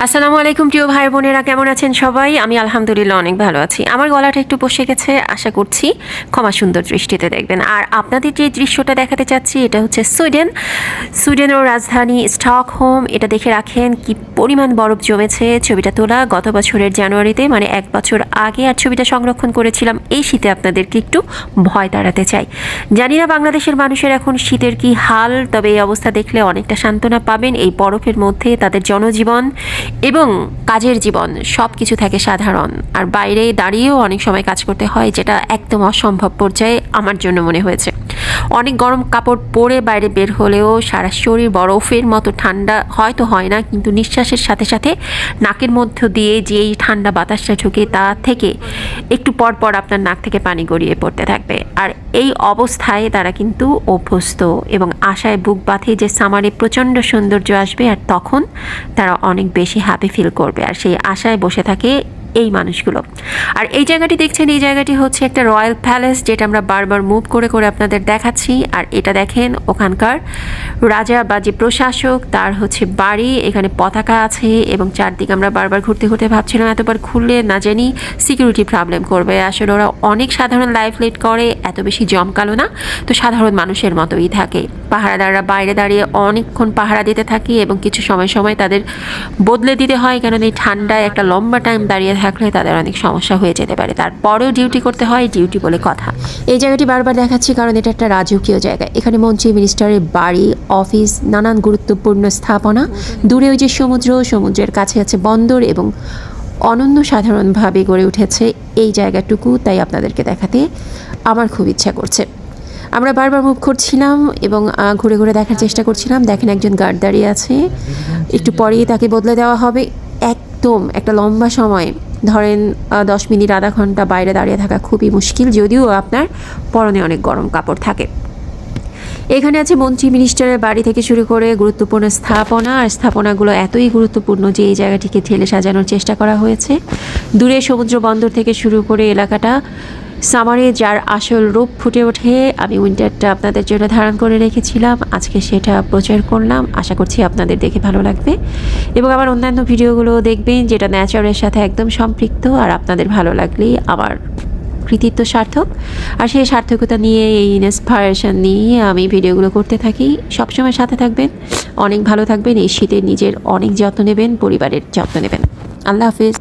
আসসালামু আলাইকুম প্রিয় ভাই বোনেরা, কেমন আছেন সবাই? আমি আলহামদুলিল্লাহ অনেক ভালো আছি। আমার গলাটা একটু বসে গেছে, আশা করছি ক্ষমা সুন্দর দৃষ্টিতে দেখবেন। আর আপনাদের যে দৃশ্যটা দেখাতে চাচ্ছি এটা হচ্ছে সুইডেনের রাজধানী স্টকহোম। এটা দেখে রাখেন কি পরিমাণ বরফ জমেছে। ছবিটা তোলা গত বছরের জানুয়ারিতে, মানে 1 বছর আগে। আর ছবিটা সংরক্ষণ করেছিলাম এই শীতে। আপনাদেরকে একটু ভয় তাড়াতে চাই। জানি না বাংলাদেশের মানুষের এখন শীতের কি হাল, তবে এই অবস্থা দেখলে অনেকটা সান্ত্বনা পাবেন। এই বরফের মধ্যে তাদের জনজীবন এবং কাজের জীবন সব কিছু থাকে সাধারণ, আর বাইরে দাঁড়িয়েও অনেক সময় কাজ করতে হয়, যেটা একদম অসম্ভব পর্যায়ে আমার জন্য মনে হয়েছে। অনেক গরম কাপড় পরে বাইরে বের হলেও সারা শরীর বরফের মতো ঠান্ডা হয়তো হয় না, কিন্তু নিঃশ্বাসের সাথে সাথে নাকের মধ্য দিয়ে যেই ঠান্ডা বাতাসটা ঢুকে তা থেকে একটু পর পর আপনার নাক থেকে পানি গড়িয়ে পড়তে থাকবে। আর এই অবস্থায় তারা কিন্তু অভ্যস্ত এবং আশায় বুক বাঁধে যে সামারে প্রচণ্ড সৌন্দর্য আসবে, আর তখন তারা অনেক বেশি হ্যাপি ফিল করবে। আর সেই আশায় বসে থাকে এই মানুষগুলো। আর এই জায়গাটি দেখছেন, এই জায়গাটি হচ্ছে একটা রয়্যাল প্যালেস, যেটা আমরা বারবার মুভ করে করে আপনাদের দেখাচ্ছি। আর এটা দেখেন ওখানকার রাজা বা যে প্রশাসক তার হচ্ছে বাড়ি। এখানে পতাকা আছে এবং চারদিকে আমরা বারবার ঘুরতে ঘুরতে ভাবছিলাম এতবার খুললে না জানি সিকিউরিটি প্রবলেম করবে। আসলে ওরা অনেক সাধারণ লাইফ লিড করে, এত বেশি জমকালো না, তো সাধারণ মানুষের মতোই থাকে। পাহারাদাররা বাইরে দাঁড়িয়ে অনেকক্ষণ পাহারা দিতে থাকে এবং কিছু সময় সময় তাদের বদলে দিতে হয়, কারণ এই ঠান্ডায় একটা লম্বা টাইম দাঁড়িয়ে থাকলে তাদের অনেক সমস্যা হয়ে যেতে পারে। তারপরেও ডিউটি করতে হয়, ডিউটি বলে কথা। এই জায়গাটি বারবার দেখাচ্ছি কারণ এটা একটা রাজকীয় জায়গা। এখানে মন্ত্রী, মিনিস্টারের বাড়ি, অফিস, নানান গুরুত্বপূর্ণ স্থাপনা। দূরে ওই যে সমুদ্রের কাছে আছে বন্দর এবং অনন্য সাধারণভাবে গড়ে উঠেছে এই জায়গাটুকু। তাই আপনাদেরকে দেখাতে আমার খুব ইচ্ছা করছে। আমরা বারবার মুভ করছিলাম এবং ঘুরে ঘুরে দেখার চেষ্টা করছিলাম। দেখেন একজন গার্ড দাঁড়িয়ে আছে, একটু পরেই তাকে বদলে দেওয়া হবে। একদম একটা লম্বা সময়, ধরেন 10 মিনিট আধা ঘন্টা বাইরে দাঁড়িয়ে থাকা খুবই মুশকিল, যদিও আপনার পরনে অনেক গরম কাপড় থাকে। এখানে আছে মন্ত্রী, মিনিস্টারের বাড়ি থেকে শুরু করে গুরুত্বপূর্ণ স্থাপনা। আর স্থাপনাগুলো এতই গুরুত্বপূর্ণ যে এই জায়গাটিকে ঢেলে সাজানোর চেষ্টা করা হয়েছে। দূরে সমুদ্র বন্দর থেকে শুরু করে এলাকাটা সামারে যার আসল রূপ ফুটে ওঠে। আমি উইন্টারটা আপনাদের জন্য ধারণ করে রেখেছিলাম, আজকে সেটা প্রচার করলাম। আশা করছি আপনাদের দেখে ভালো লাগবে এবং আমার অন্যান্য ভিডিওগুলো দেখবেন, যেটা নেচারের সাথে একদম সম্পৃক্ত। আর আপনাদের ভালো লাগলেই আমার কৃতিত্ব সার্থক। আর সেই সার্থকতা নিয়ে, এই ইন্সপিরেশন নিয়ে আমি ভিডিওগুলো করতে থাকি। সবসময় সাথে থাকবেন, অনেক ভালো থাকবেন। এই শীতে নিজের অনেক যত্ন নেবেন, পরিবারের যত্ন নেবেন। আল্লাহ হাফিজ।